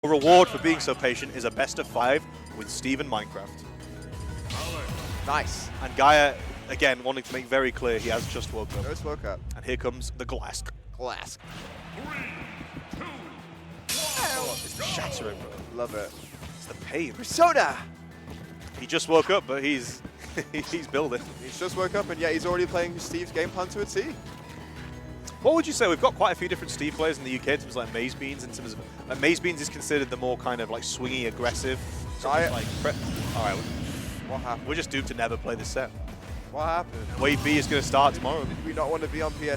The reward for being so patient is a best of 5 with Steve in Minecraft. Nice. And Gaia, again, wanting to make very clear he has just woke up. Just woke up. And here comes the glass. Glass. 3, 2, 1. It's the shattering, bro. Love it. It's the pain. Persona! He just woke up, but he's he's building. He's just woke up, and yet he's already playing Steve's game plan to a T. What would you say? We've got quite a few different Steve players in the UK in terms of like Maze Beans. In terms of Maze Beans is considered the more kind of like swingy, aggressive. All right, What happened? we're just doomed to never play this set. What happened? Wave B is going to start tomorrow. Did we not want to be on PS2?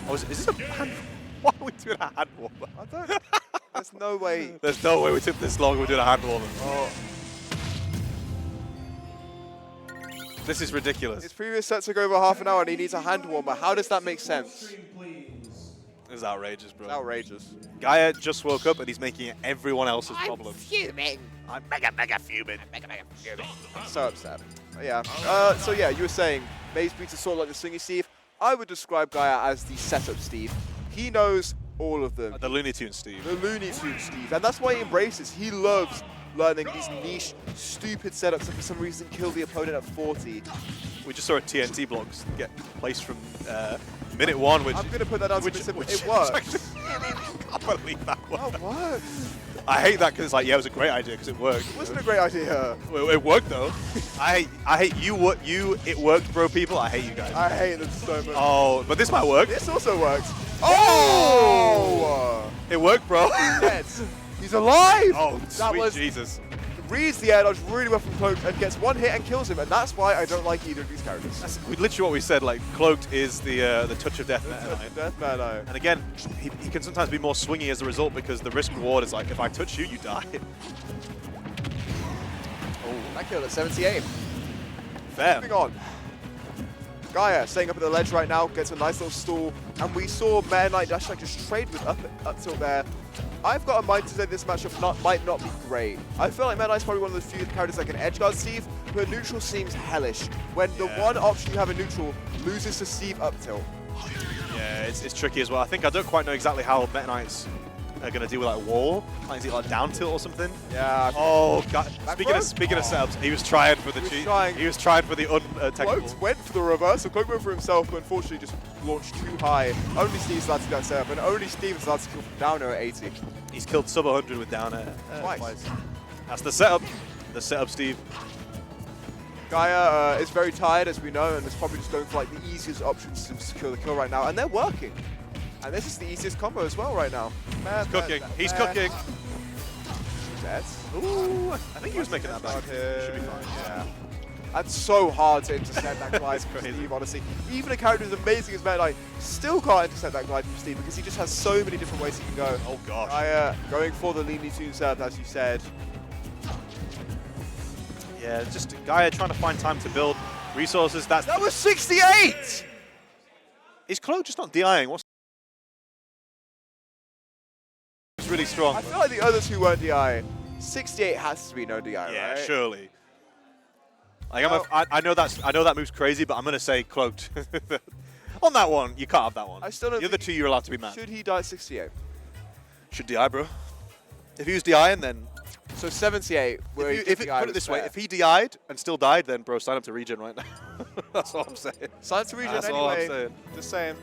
Oh, is this a hand? Why are we doing a hand warmer? I don't. There's no way. There's no way we took this long. We're doing a hand warmer. Oh, This is ridiculous. his previous set took over half an hour, and he needs a hand warmer. How does that make sense? This is outrageous, bro. It's outrageous. Gaia just woke up and he's making it everyone else's problem. Fuming. I'm mega fuming. So upset. Yeah. So yeah, you were saying Maze Beats is sort of like the swingy Steve. I would describe Gaia as the setup Steve. He knows all of them. The Looney Tunes Steve. The Looney Tunes Steve, and that's why he embraces. He loves learning these niche, stupid setups that for some reason kill the opponent at 40. We just saw a TNT block get placed from minute 1, which I'm going to put that down to which specific. which It works. I can't believe that one. That works. I hate that because it's like, yeah, it was a great idea because it worked. It wasn't a great idea. It worked though. I hate you. It worked, bro. People, I hate you guys. I hate them so much. Oh, but this might work. This also works. Oh! It worked, bro. Dead. He's alive! Oh, that sweet was Jesus. reads the air dodge really well from Cloaked and gets one hit and kills him, and that's why I don't like either of these characters. That's literally what we said. Like, Cloaked is the touch of death. Death Man, no. And again, he can sometimes be more swingy as a result because the risk reward is like, if I touch you, you die. Oh, that killed at 78. Fair. Moving on. Gaia staying up at the ledge right now, gets a nice little stall, and we saw Meta Knight Dash just trade with up till there. I've got a mind to say this matchup might not be great. I feel like Meta Knight's probably one of the few characters that can edgeguard Steve, but neutral seems hellish. When the one option you have in neutral loses to Steve up tilt. Yeah, it's tricky as well. I don't quite know exactly how Meta Knights are going to deal with that wall. Like, is it like down tilt or something? Yeah. Oh, God. Speaking of setups, he was trying for the cheat. He was trying for the untechnical. Cloaked went for the reverse, so Cloaked went for himself, but unfortunately just launched too high. Only Steve's allowed to get setup, and only Steve's allowed to kill from down air at 80. He's killed sub 100 with down air. Twice. That's the setup. The setup, Steve. Gaia is very tired, as we know, and is probably just going for like the easiest options to secure the kill right now, and they're working. And this is the easiest combo as well right now. He's cooking. He's cooking. Dead. Ooh, I think he was making that back. Should be fine. Yeah. That's so hard to intercept that glide That's from crazy. Steve, honestly. Even a character as amazing as Meta Knight still can't intercept that glide from Steve because he just has so many different ways he can go. Oh, gosh. Gaia going for the Looney Tunes setup, as you said. Yeah, just Gaia trying to find time to build resources. That was 68! Is Cloaked just not DIing? What's It's really strong. I feel like the other two weren't DI. 68 has to be no DI, Yeah, right? surely. Like, I know that move's crazy, but I'm gonna say Cloaked. On that one, you can't have that one. I still don't The other think two, you're allowed to be mad. Should he die at 68? Should DI, bro. If he was DIing, then So 78. put it this way, if he DI'd and still died, then bro, sign up to regen right now. That's all I'm saying. Sign to regen That's all I'm anyway. saying. Just saying.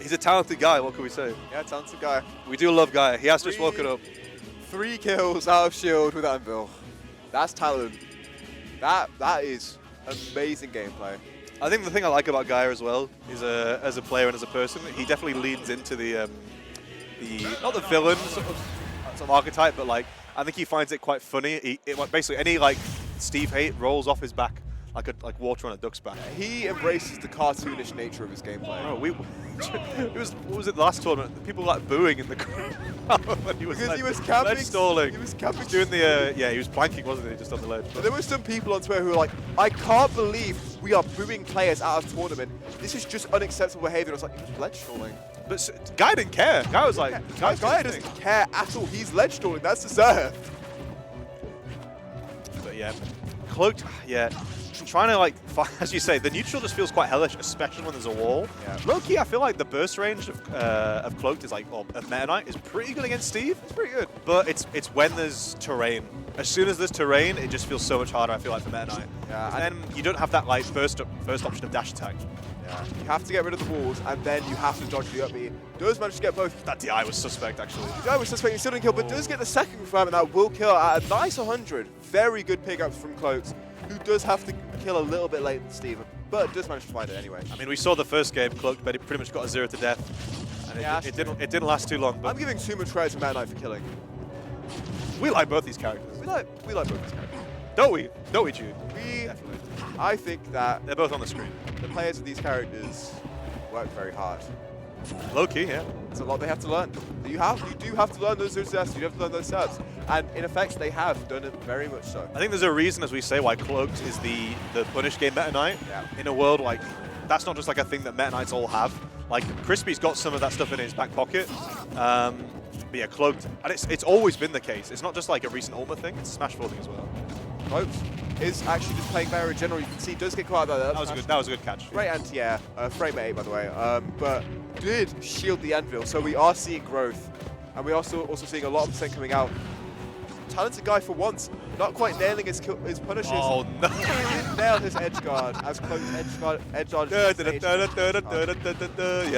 He's a talented guy. What can we say? Yeah, talented guy. We do love Gaia. He has just woken up. 3 kills out of shield with Anvil. That's talent. That is amazing gameplay. I think the thing I like about Gaia as well is as a player and as a person, he definitely leans into the not the villain sort of archetype, but like I think he finds it quite funny. Basically any like Steve hate rolls off his back like water on a duck's back. He embraces the cartoonish nature of his gameplay. Oh, what was it the last tournament? People were like booing in the crowd when he was Because like, he was camping. ledge stalling. He was camping. Doing the he was planking, wasn't he, just on the ledge? But there were some people on Twitter who were like, I can't believe we are booing players out of tournament. This is just unacceptable behavior. I was like, he was ledge stalling. But Guy didn't care. Guy was like, Gaia doesn't care at all. He's ledge stalling. That's deserved. But yeah, Cloaked, yeah. just trying to, like, as you say, the neutral just feels quite hellish, especially when there's a wall. Yeah. Low-key, I feel like the burst range of Cloaked is, like, or of Meta Knight is pretty good against Steve. It's pretty good. But it's when there's terrain. As soon as there's terrain, it just feels so much harder, I feel like, for Meta Knight. Yeah, And then you don't have that, like, first option of dash attack. Yeah. You have to get rid of the walls, and then you have to dodge the up B. Does manage to get both. That DI was suspect, actually. The guy was suspecting still didn't kill, but does get the second confirm, and that will kill at a nice 100. Very good pickups from Cloaked, who does have to kill a little bit late than Steve, but does manage to find it anyway. I mean, we saw the first game, Cloaked pretty much got a 0 to death. And Yeah, it didn't last too long. But I'm giving too much credit to Meta Knight for killing. we like both these characters. We like both these characters. Don't we? Don't we, Jude? Definitely. I think that They're both on the screen. the players of these characters work very hard. Low-key, yeah. There's a lot they have to learn. You do have to learn those deaths, you have to learn those setups. And in effect, they have done it very much so. I think there's a reason, as we say, why Cloaked is the punish game Meta Knight. Yeah. In a world like, that's not just like a thing that Meta Knights all have. Like, Crispy's got some of that stuff in his back pocket. But yeah, Cloaked, and it's always been the case. It's not just like a recent Ultimate thing, it's a Smash 4 thing as well. Cloaked is actually just playing better in general. You can see does get caught out there. That was a good catch. Great anti-air, frame 8 by the way, but did shield the anvil, so we are seeing growth. And we are also seeing a lot of percent coming out. Talented guy for once, not quite nailing his punishes. Oh no! He did nail his edge guard as Cloaked edge guard. Yeah,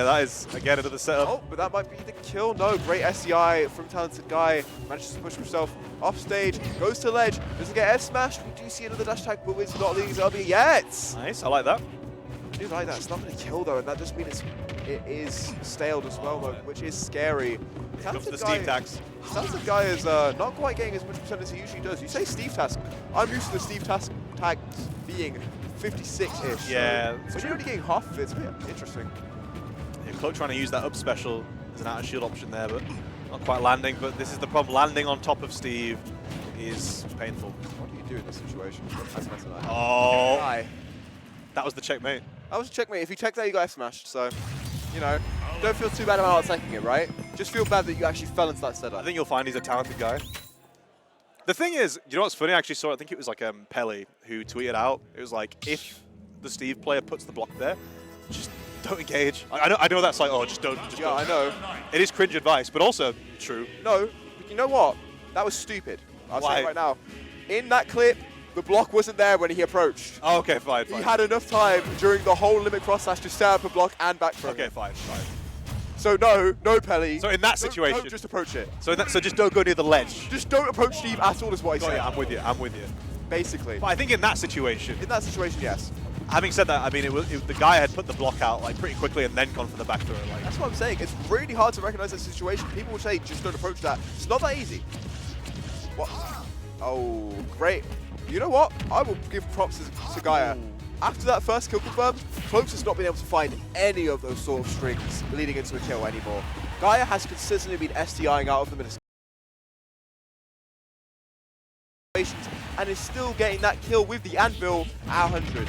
that is, again, another setup. Oh, but that might be the kill. No, great SCI from Talented Guy. Manages to push himself off stage, goes to ledge, doesn't get F smashed. We do see another dash attack, but it's not leading to LB yet. Nice, I like that. I do like that. It's not going to kill though, and that just means it is staled as well, though, which is scary. Comes the Steve tax. Talented Guy is not quite getting as much percent as he usually does. You say Steve task. I'm used to the Steve tags being 56-ish. Yeah. So you're only getting half of it. It's a bit interesting. Yeah, Cloak trying to use that up special as an out of shield option there, but not quite landing. But this is the problem. Landing on top of Steve is painful. What do you do in this situation? Oh, Guy. that was the checkmate. That was a checkmate. If you check that, you got F-smashed. So, you know, don't feel too bad about not taking it, right? Just feel bad that you actually fell into that setup. I think you'll find he's a talented guy. The thing is, you know what's funny? I actually saw, I think it was like Pelly who tweeted out, it was like, if the Steve player puts the block there, just don't engage. I know that's like, oh, just don't. Yeah, I know. It is cringe advice, but also true. No, but you know what? That was stupid. I'll say Why? it right now. In that clip, the block wasn't there when he approached. Oh, okay, fine. He had enough time during the whole limit cross slash to set up a block and back throw. Okay, fine. So no Pelly. So in that situation, don't just approach it. so just don't go near the ledge. Just don't approach Steve at all is what I Got said. you, I'm with you. Basically. But I think in that situation, Yes. having said that, I mean, the guy had put the block out like pretty quickly and then gone for the back throw. Like, That's what I'm saying. It's really hard to recognize that situation. People will say, just don't approach that. It's not that easy. What? Oh, great. You know what? I will give props to Gaia. After that first kill confirm, Cloaked has not been able to find any of those sort of strings leading into a kill anymore. Gaia has consistently been STIing out of them in situations and is still getting that kill with the anvil at 100.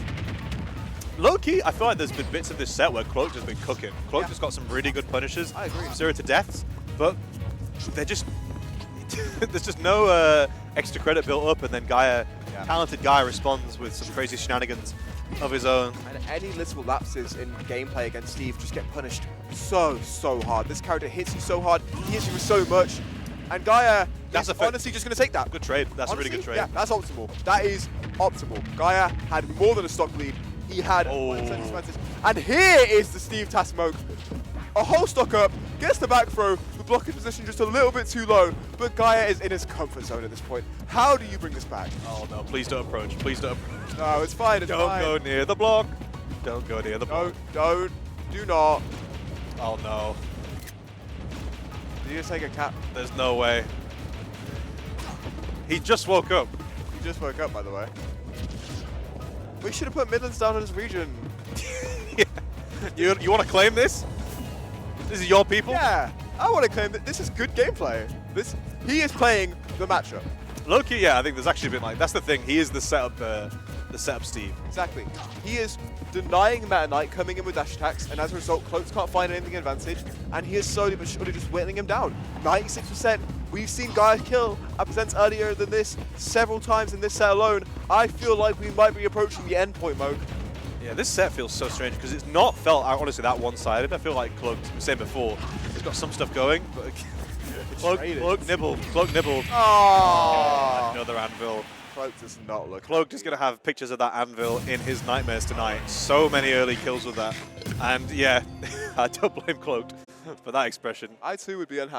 low-key, I feel like there's been bits of this set where Cloaked has been cooking. Cloaked has got some really good punishes. I agree. 0 to deaths, but they're just there's just no extra credit built up, and then talented guy responds with some crazy shenanigans of his own. And any little lapses in gameplay against Steve just get punished so hard. This character hits you so hard, he hits you with so much. And Gaia is honestly just going to take that. Good trade. That's honestly, a really good trade. Yeah, that's optimal. That is optimal. Gaia had more than a stock lead. He had expenses. And here is the Steve Tasmoke. A whole stock up, gets the back throw, the blocking position just a little bit too low, but Gaia is in his comfort zone at this point. How do you bring this back? Oh no, please don't approach. Please don't approach. No, it's fine, it's Don't fine. go near the block. Don't go near the block. Do not. Oh no. Did you just take a cap? There's no way. He just woke up. He just woke up, by the way. We should have put Midlands down in this region. Yeah. You want to claim this? This is your people? Yeah, I want to claim that this is good gameplay. He is playing the matchup. Low-key, yeah, I think there's actually been like, that's the thing, he is the setup Steve. Exactly. He is denying Meta Knight coming in with dash attacks, and as a result, Cloaked can't find anything advantage, and he is slowly but surely just whittling him down. 96% We've seen Gaia kill at Presents earlier than this several times in this set alone. I feel like we might be approaching the end point, Mo. Yeah, this set feels so strange because it's not felt, honestly, that one-sided. I feel like Cloaked, same before, it's got some stuff going, but Cloaked nibbled. Oh. Another anvil. Cloaked does not look Cloaked is going to have pictures of that anvil in his nightmares tonight. So many early kills with that. And yeah, I don't blame Cloaked for that expression. I too would be unhappy.